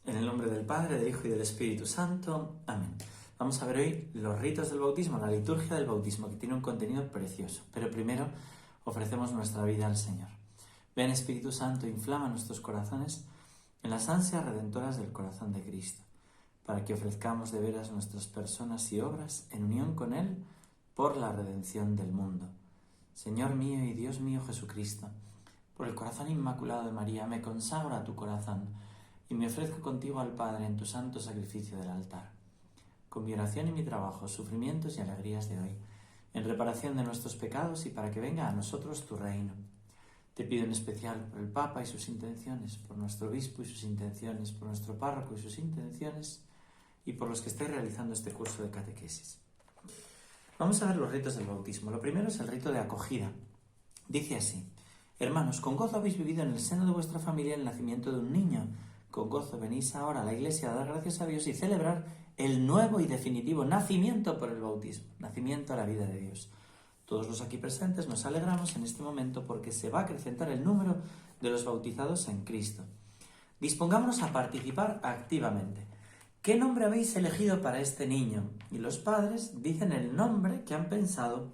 En el nombre del Padre, del Hijo y del Espíritu Santo. Amén. Vamos a ver hoy los ritos del bautismo, la liturgia del bautismo, que tiene un contenido precioso. Pero primero ofrecemos nuestra vida al Señor. Ven, Espíritu Santo, inflama nuestros corazones en las ansias redentoras del corazón de Cristo, para que ofrezcamos de veras nuestras personas y obras en unión con Él por la redención del mundo. Señor mío y Dios mío Jesucristo, por el corazón inmaculado de María, me consagro a tu corazón y me ofrezco contigo al Padre en tu santo sacrificio del altar. Con mi oración y mi trabajo, sufrimientos y alegrías de hoy, en reparación de nuestros pecados y para que venga a nosotros tu reino. Te pido en especial por el Papa y sus intenciones, por nuestro obispo y sus intenciones, por nuestro párroco y sus intenciones, y por los que estéis realizando este curso de catequesis. Vamos a ver los ritos del bautismo. Lo primero es el rito de acogida. Dice así: hermanos, con gozo habéis vivido en el seno de vuestra familia el nacimiento de un niño. Con gozo venís ahora a la Iglesia a dar gracias a Dios y celebrar el nuevo y definitivo nacimiento por el bautismo, nacimiento a la vida de Dios. Todos los aquí presentes nos alegramos en este momento porque se va a acrecentar el número de los bautizados en Cristo. Dispongámonos a participar activamente. ¿Qué nombre habéis elegido para este niño? Y los padres dicen el nombre que han pensado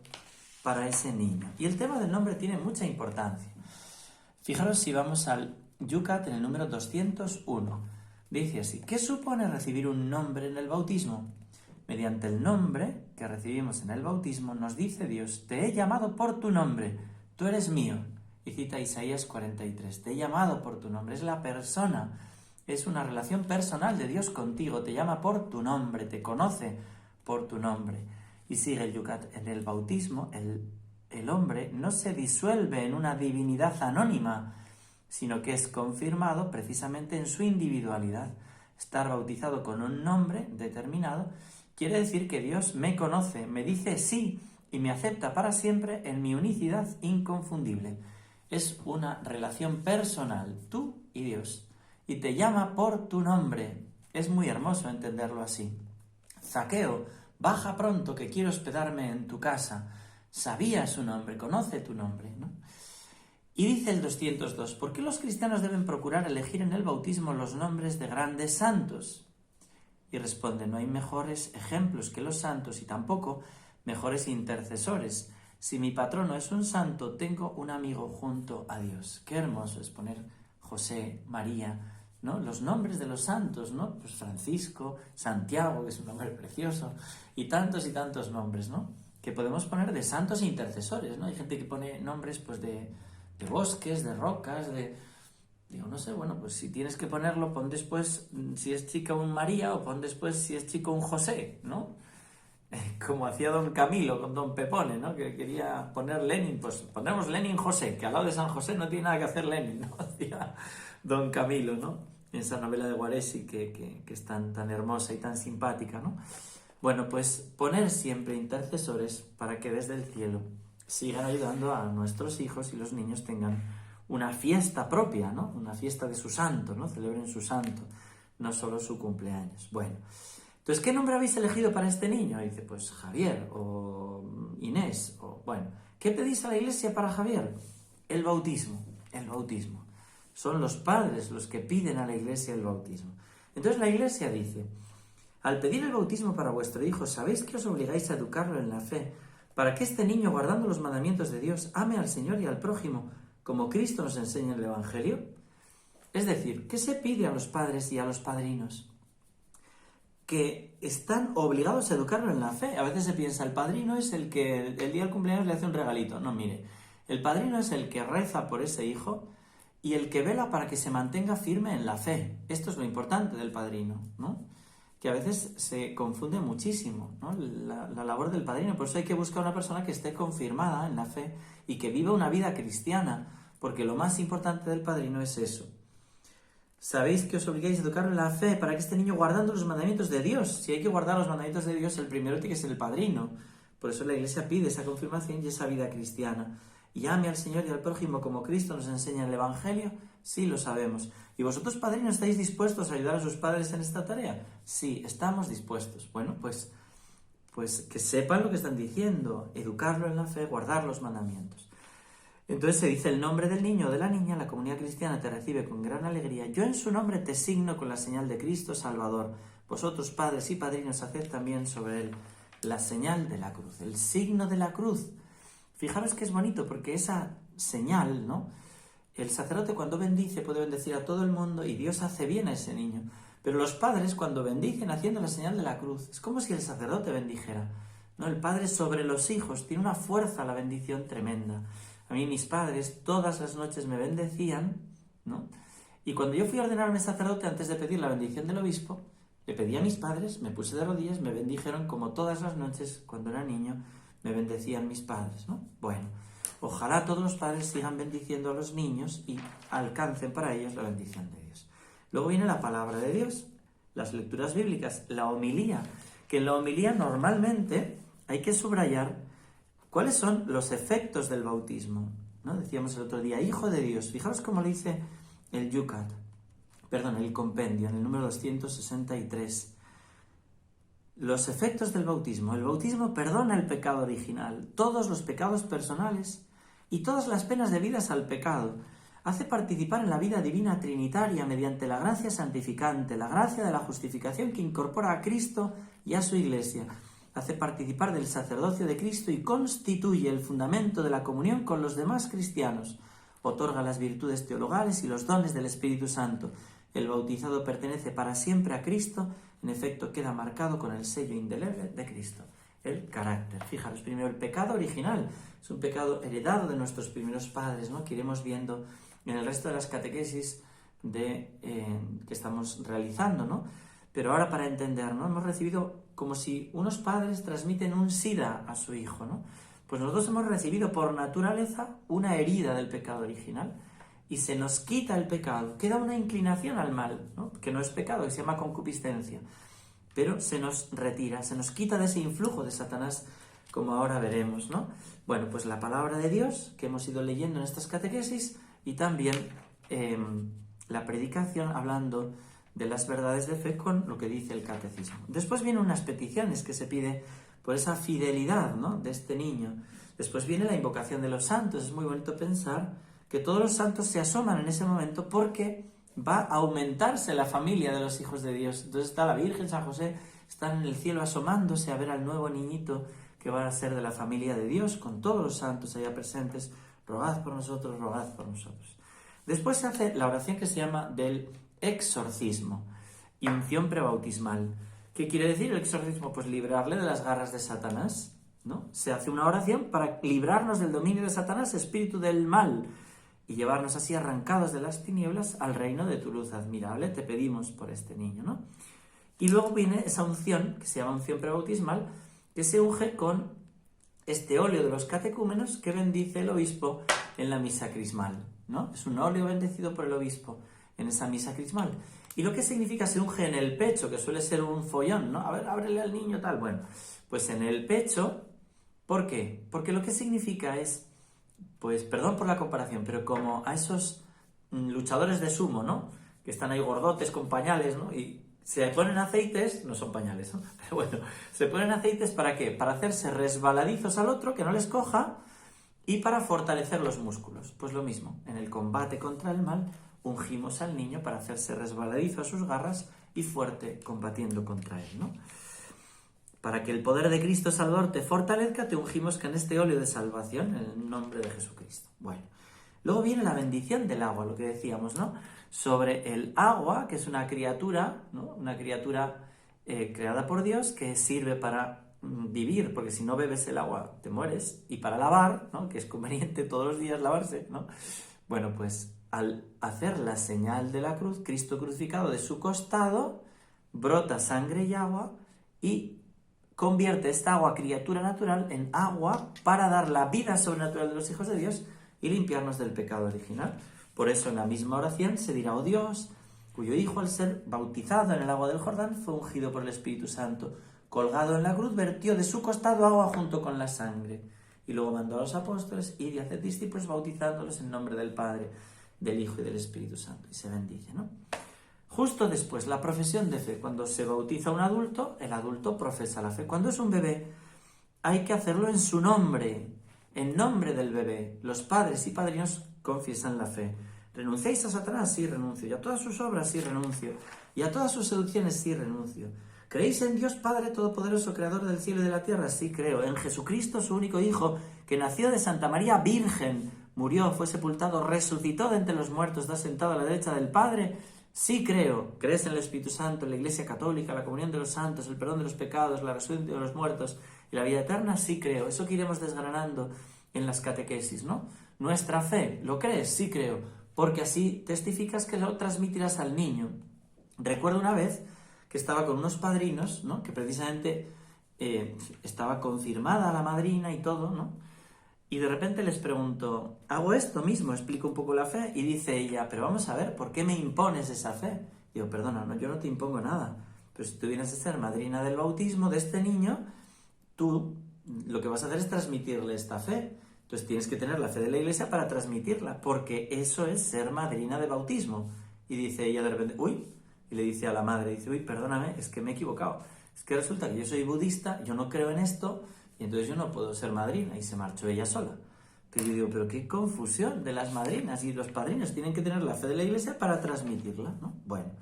para ese niño. Y el tema del nombre tiene mucha importancia. Fijaros si vamos al Yucat en el número 201. Dice así: ¿qué supone recibir un nombre en el bautismo? Mediante el nombre que recibimos en el bautismo nos dice Dios: te he llamado por tu nombre, tú eres mío. Y cita Isaías 43. Te he llamado por tu nombre, es la persona, es una relación personal de Dios contigo, te llama por tu nombre, te conoce por tu nombre. Y sigue el Yucat: en el bautismo el hombre no se disuelve en una divinidad anónima, sino que es confirmado precisamente en su individualidad. Estar bautizado con un nombre determinado quiere decir que Dios me conoce, me dice sí y me acepta para siempre en mi unicidad inconfundible. Es una relación personal, tú y Dios, y te llama por tu nombre. Es muy hermoso entenderlo así. Zaqueo, baja pronto que quiero hospedarme en tu casa. Sabía su nombre, conoce tu nombre, ¿no? Y dice el 202, ¿por qué los cristianos deben procurar elegir en el bautismo los nombres de grandes santos? Y responde: no hay mejores ejemplos que los santos y tampoco mejores intercesores. Si mi patrono es un santo, tengo un amigo junto a Dios. Qué hermoso es poner José, María, ¿no? Los nombres de los santos, ¿no? Pues Francisco, Santiago, que es un nombre precioso, y tantos nombres, ¿no? Que podemos poner de santos e intercesores, ¿no? Hay gente que pone nombres, pues, de bosques, de rocas, digo, no sé, bueno, pues si tienes que ponerlo, pon después, si es chica, un María, o pon después, si es chico, un José, ¿no? Como hacía don Camilo con don Pepone, ¿no? Que quería poner Lenin, pues ponemos Lenin José, que al lado de San José no tiene nada que hacer Lenin, ¿no? Hacía don Camilo, ¿no? En esa novela de Guaresi que es tan hermosa y tan simpática, ¿no? Bueno, pues poner siempre intercesores para que desde el cielo sigan ayudando a nuestros hijos y los niños tengan una fiesta propia, ¿no? Una fiesta de su santo, ¿no? Celebren su santo, no solo su cumpleaños. Bueno, entonces, ¿qué nombre habéis elegido para este niño? Y dice, pues Javier, o Inés, o bueno. ¿Qué pedís a la Iglesia para Javier? El bautismo, el bautismo. Son los padres los que piden a la Iglesia el bautismo. Entonces la Iglesia dice: al pedir el bautismo para vuestro hijo, sabéis que os obligáis a educarlo en la fe, para que este niño, guardando los mandamientos de Dios, ame al Señor y al prójimo, como Cristo nos enseña en el Evangelio. Es decir, ¿qué se pide a los padres y a los padrinos? Que están obligados a educarlo en la fe. A veces se piensa, el padrino es el que el día del cumpleaños le hace un regalito. No, mire, el padrino es el que reza por ese hijo y el que vela para que se mantenga firme en la fe. Esto es lo importante del padrino, ¿no? Que a veces se confunde muchísimo, ¿no? La labor del padrino. Por eso hay que buscar una persona que esté confirmada en la fe y que viva una vida cristiana, porque lo más importante del padrino es eso. Sabéis que os obligáis a educarlo en la fe para que este niño, guardando los mandamientos de Dios, si hay que guardar los mandamientos de Dios, el primero tiene que ser el padrino. Por eso la Iglesia pide esa confirmación y esa vida cristiana. Y ame al Señor y al prójimo como Cristo nos enseña en el Evangelio. Sí, lo sabemos. ¿Y vosotros, padrinos, estáis dispuestos a ayudar a sus padres en esta tarea? Sí, estamos dispuestos. Bueno, pues que sepan lo que están diciendo, educarlo en la fe, guardar los mandamientos. Entonces se dice el nombre del niño o de la niña, la comunidad cristiana te recibe con gran alegría. Yo en su nombre te signo con la señal de Cristo Salvador. Vosotros, padres y padrinos, haced también sobre él la señal de la cruz, el signo de la cruz. Fijaros que es bonito porque esa señal, ¿no? El sacerdote cuando bendice puede bendecir a todo el mundo y Dios hace bien a ese niño. Pero los padres cuando bendicen haciendo la señal de la cruz, es como si el sacerdote bendijera, ¿no? El padre sobre los hijos tiene una fuerza, la bendición tremenda. A mí mis padres todas las noches me bendecían, ¿no? Y cuando yo fui a ordenarme sacerdote, antes de pedir la bendición del obispo, le pedí a mis padres, me puse de rodillas, me bendijeron como todas las noches, cuando era niño, me bendecían mis padres, ¿no? Bueno, ojalá todos los padres sigan bendiciendo a los niños y alcancen para ellos la bendición de Dios. Luego viene la palabra de Dios, las lecturas bíblicas, la homilía, que en la homilía normalmente hay que subrayar ¿cuáles son los efectos del bautismo? ¿No? Decíamos el otro día, Hijo de Dios. Fijaros cómo lo dice el el compendio, en el número 263. Los efectos del bautismo. El bautismo perdona el pecado original, todos los pecados personales y todas las penas debidas al pecado. Hace participar en la vida divina trinitaria mediante la gracia santificante, la gracia de la justificación que incorpora a Cristo y a su Iglesia. Hace participar del sacerdocio de Cristo y constituye el fundamento de la comunión con los demás cristianos. Otorga las virtudes teologales y los dones del Espíritu Santo. El bautizado pertenece para siempre a Cristo, en efecto queda marcado con el sello indeleble de Cristo. El carácter. Fijaros, primero el pecado original. Es un pecado heredado de nuestros primeros padres, ¿no? Que iremos viendo en el resto de las catequesis que estamos realizando, ¿no? Pero ahora para entender, ¿no? Hemos recibido como si unos padres transmiten un SIDA a su hijo, ¿no? Pues nosotros hemos recibido por naturaleza una herida del pecado original y se nos quita el pecado. Queda una inclinación al mal, ¿no? Que no es pecado, que se llama concupiscencia. Pero se nos retira, se nos quita de ese influjo de Satanás, como ahora veremos, ¿no? Bueno, pues la palabra de Dios que hemos ido leyendo en estas catequesis y también la predicación hablando de las verdades de fe con lo que dice el catecismo. Después vienen unas peticiones que se pide por esa fidelidad, ¿no? De este niño. Después viene la invocación de los santos. Es muy bonito pensar que todos los santos se asoman en ese momento porque va a aumentarse la familia de los hijos de Dios. Entonces está la Virgen, San José, están en el cielo asomándose a ver al nuevo niñito que va a ser de la familia de Dios, con todos los santos allá presentes. Rogad por nosotros, rogad por nosotros. Después se hace la oración que se llama del exorcismo y unción prebautismal. ¿Qué quiere decir el exorcismo? Pues librarle de las garras de Satanás, ¿no? Se hace una oración para librarnos del dominio de Satanás, espíritu del mal, y llevarnos así arrancados de las tinieblas al reino de tu luz admirable. Te pedimos por este niño, ¿no? Y luego viene esa unción, que se llama unción prebautismal, que se unge con este óleo de los catecúmenos que bendice el obispo en la misa crismal, ¿no? Es un óleo bendecido por el obispo en esa misa crismal. ¿Y lo que significa? Se unge en el pecho, que suele ser un follón, ¿no? A ver, ábrele al niño, tal. Bueno, pues en el pecho, ¿por qué? Porque lo que significa es, pues, perdón por la comparación, pero como a esos luchadores de sumo, ¿no? Que están ahí gordotes con pañales, ¿no? Y se ponen aceites, no son pañales, ¿no? Pero bueno, se ponen aceites ¿para qué? Para hacerse resbaladizos al otro, que no les coja, y para fortalecer los músculos. Pues lo mismo, en el combate contra el mal, ungimos al niño para hacerse resbaladizo a sus garras y fuerte combatiendo contra él, ¿no? Para que el poder de Cristo Salvador te fortalezca, te ungimos con este óleo de salvación en el nombre de Jesucristo. Bueno, luego viene la bendición del agua, lo que decíamos, ¿no? Sobre el agua, que es una criatura, ¿no? Una criatura creada por Dios que sirve para vivir, porque si no bebes el agua te mueres, y para lavar, ¿no? Que es conveniente todos los días lavarse, ¿no? Bueno, pues al hacer la señal de la cruz, Cristo crucificado de su costado, brota sangre y agua y convierte esta agua, criatura natural, en agua para dar la vida sobrenatural de los hijos de Dios y limpiarnos del pecado original. Por eso en la misma oración se dirá: oh Dios, cuyo Hijo al ser bautizado en el agua del Jordán fue ungido por el Espíritu Santo, colgado en la cruz, vertió de su costado agua junto con la sangre. Y luego mandó a los apóstoles: id y haced discípulos bautizándolos en nombre del Padre, del Hijo y del Espíritu Santo. Y se bendice, ¿no? Justo después, la profesión de fe. Cuando se bautiza un adulto, el adulto profesa la fe. Cuando es un bebé, hay que hacerlo en su nombre. En nombre del bebé, los padres y padrinos confiesan la fe. ¿Renunciáis a Satanás? Sí, renuncio. Y a todas sus obras, sí, renuncio. Y a todas sus seducciones, sí, renuncio. ¿Creéis en Dios Padre Todopoderoso, Creador del cielo y de la tierra? Sí, creo. En Jesucristo, su único Hijo, que nació de Santa María Virgen, murió, fue sepultado, resucitó de entre los muertos, está sentado a la derecha del Padre. Sí, creo. ¿Crees en el Espíritu Santo, en la Iglesia Católica, la comunión de los santos, el perdón de los pecados, la resurrección de los muertos y la vida eterna? Sí, creo. Eso que iremos desgranando en las catequesis, ¿no? Nuestra fe, ¿lo crees? Sí, creo. Porque así testificas que lo transmitirás al niño. Recuerdo una vez que estaba con unos padrinos, ¿no? Que precisamente estaba confirmada la madrina y todo, ¿no? Y de repente les pregunto, hago esto mismo, explico un poco la fe, y dice ella, pero vamos a ver, ¿por qué me impones esa fe? Digo, perdona, no, yo no te impongo nada, pero si tú vienes a ser madrina del bautismo de este niño, tú lo que vas a hacer es transmitirle esta fe. Entonces tienes que tener la fe de la Iglesia para transmitirla, porque eso es ser madrina de bautismo. Y dice ella de repente, uy, y le dice a la madre, dice, uy, perdóname, es que me he equivocado. Es que resulta que yo soy budista, yo no creo en esto, y entonces yo no puedo ser madrina. Y se marchó ella sola. Pero yo digo, pero qué confusión de las madrinas, y los padrinos tienen que tener la fe de la Iglesia para transmitirla, ¿no? Bueno,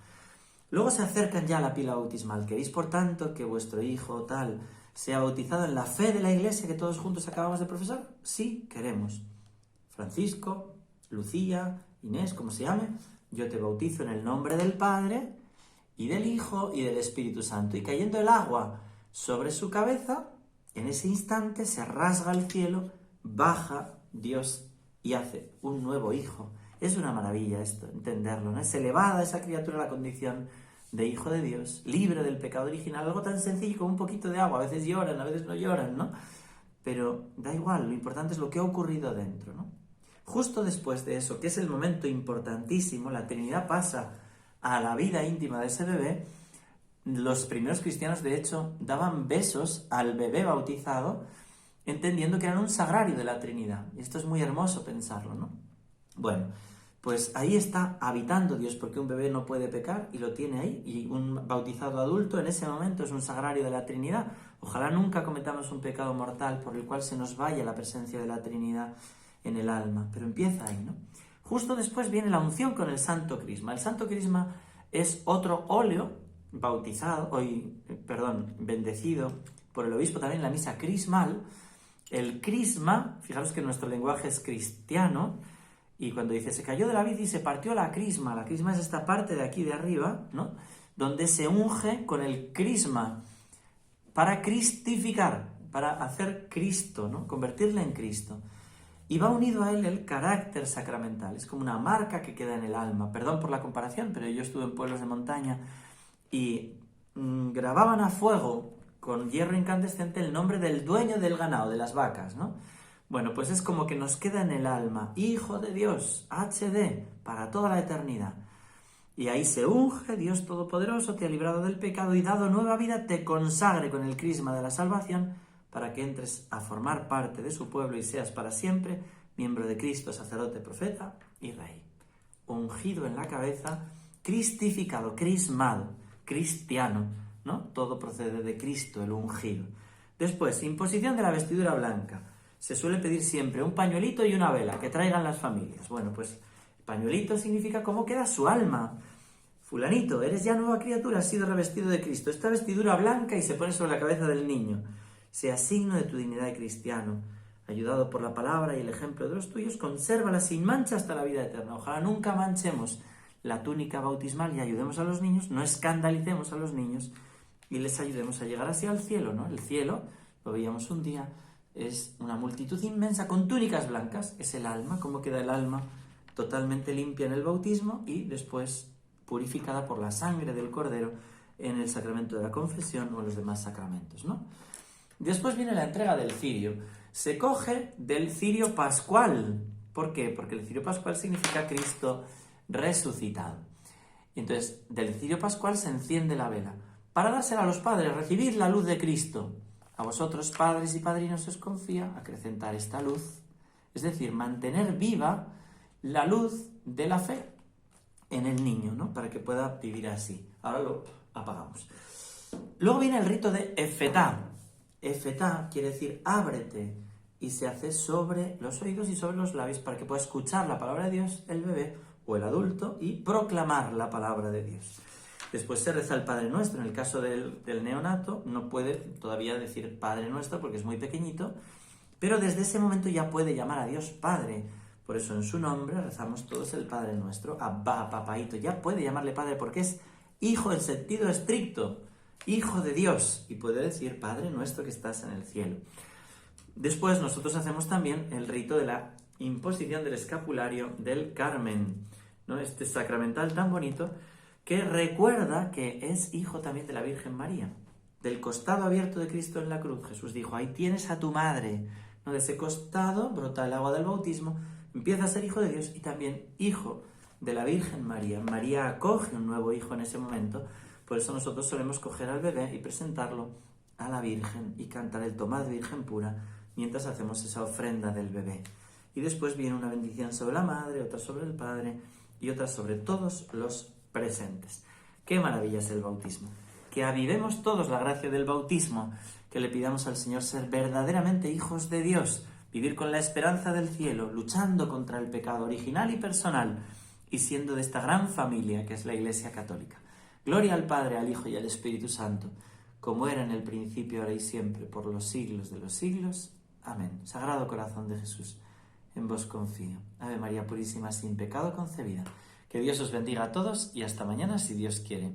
luego se acercan ya a la pila bautismal. ¿Queréis, por tanto, que vuestro hijo tal sea bautizado en la fe de la Iglesia que todos juntos acabamos de profesar? Sí, queremos. Francisco, Lucía, Inés, como se llame, yo te bautizo en el nombre del Padre y del Hijo y del Espíritu Santo. Y cayendo el agua sobre su cabeza, en ese instante se rasga el cielo, baja Dios y hace un nuevo hijo. Es una maravilla esto, entenderlo, ¿no? Es elevada esa criatura a la condición de hijo de Dios, libre del pecado original, algo tan sencillo como un poquito de agua. A veces lloran, a veces no lloran, ¿no? Pero da igual, lo importante es lo que ha ocurrido dentro, ¿no? Justo después de eso, que es el momento importantísimo, la Trinidad pasa a la vida íntima de ese bebé. Los primeros cristianos, de hecho, daban besos al bebé bautizado, entendiendo que eran un sagrario de la Trinidad. Y esto es muy hermoso pensarlo, ¿no? Bueno, pues ahí está habitando Dios, porque un bebé no puede pecar y lo tiene ahí, y un bautizado adulto en ese momento es un sagrario de la Trinidad. Ojalá nunca cometamos un pecado mortal por el cual se nos vaya la presencia de la Trinidad en el alma, pero empieza ahí, ¿no? Justo después viene la unción con el Santo Crisma. El Santo Crisma es otro óleo bendecido por el obispo también en la misa crismal. El crisma, fijaros que nuestro lenguaje es cristiano, y cuando dice se cayó de la vid y se partió la crisma es esta parte de aquí de arriba, ¿no? Donde se unge con el crisma para cristificar, para hacer Cristo, ¿no? Convertirle en Cristo. Y va unido a él el carácter sacramental, es como una marca que queda en el alma. Perdón por la comparación, pero yo estuve en pueblos de montaña y grababan a fuego con hierro incandescente el nombre del dueño del ganado, de las vacas, ¿no? Bueno, pues es como que nos queda en el alma, Hijo de Dios, HD, para toda la eternidad. Y ahí se unge, Dios Todopoderoso te ha librado del pecado y dado nueva vida, te consagre con el crisma de la salvación para que entres a formar parte de su pueblo y seas para siempre miembro de Cristo, sacerdote, profeta y rey. Ungido en la cabeza, cristificado, crismado, cristiano, ¿no? Todo procede de Cristo, el ungido. Después, imposición de la vestidura blanca. Se suele pedir siempre un pañuelito y una vela que traigan las familias. Bueno, pues pañuelito significa cómo queda su alma. Fulanito, eres ya nueva criatura, has sido revestido de Cristo. Esta vestidura blanca y se pone sobre la cabeza del niño. Sea signo de tu dignidad de cristiano. Ayudado por la palabra y el ejemplo de los tuyos, consérvala sin mancha hasta la vida eterna. Ojalá nunca manchemos la túnica bautismal y ayudemos a los niños, no escandalicemos a los niños y les ayudemos a llegar así al cielo, ¿no? El cielo, lo veíamos un día, es una multitud inmensa con túnicas blancas, es el alma, cómo queda el alma totalmente limpia en el bautismo y después purificada por la sangre del Cordero en el sacramento de la confesión o en los demás sacramentos, ¿no? Después viene la entrega del cirio. Se coge del cirio pascual. ¿Por qué? Porque el cirio pascual significa Cristo resucitado. Entonces, del cirio pascual se enciende la vela. Para dársela a los padres, recibid la luz de Cristo. A vosotros, padres y padrinos, os confía acrecentar esta luz. Es decir, mantener viva la luz de la fe en el niño, ¿no? Para que pueda vivir así. Ahora lo apagamos. Luego viene el rito de Efetá. Efetá quiere decir ábrete, y se hace sobre los oídos y sobre los labios para que pueda escuchar la palabra de Dios el bebé o el adulto y proclamar la palabra de Dios. Después se reza el Padre Nuestro. En el caso del neonato no puede todavía decir Padre Nuestro porque es muy pequeñito, pero desde ese momento ya puede llamar a Dios Padre. Por eso en su nombre rezamos todos el Padre Nuestro. Abba, papaito, ya puede llamarle Padre porque es hijo en sentido estricto, hijo de Dios, y puede decir Padre Nuestro que estás en el cielo. Después nosotros hacemos también el rito de la imposición del escapulario del Carmen, ¿no? Este sacramental tan bonito que recuerda que es hijo también de la Virgen María. Del costado abierto de Cristo en la cruz, Jesús dijo, ahí tienes a tu madre. ¿No? De ese costado brota el agua del bautismo, empieza a ser hijo de Dios y también hijo de la Virgen María. María acoge un nuevo hijo en ese momento, por eso nosotros solemos coger al bebé y presentarlo a la Virgen y cantar el Tomad Virgen pura mientras hacemos esa ofrenda del bebé. Y después viene una bendición sobre la madre, otra sobre el padre y otra sobre todos los presentes. ¡Qué maravilla es el bautismo! Que avivemos todos la gracia del bautismo, que le pidamos al Señor ser verdaderamente hijos de Dios, vivir con la esperanza del cielo, luchando contra el pecado original y personal, y siendo de esta gran familia que es la Iglesia Católica. Gloria al Padre, al Hijo y al Espíritu Santo, como era en el principio, ahora y siempre, por los siglos de los siglos. Amén. Sagrado Corazón de Jesús, en vos confío. Ave María Purísima, sin pecado concebida. Que Dios os bendiga a todos y hasta mañana si Dios quiere.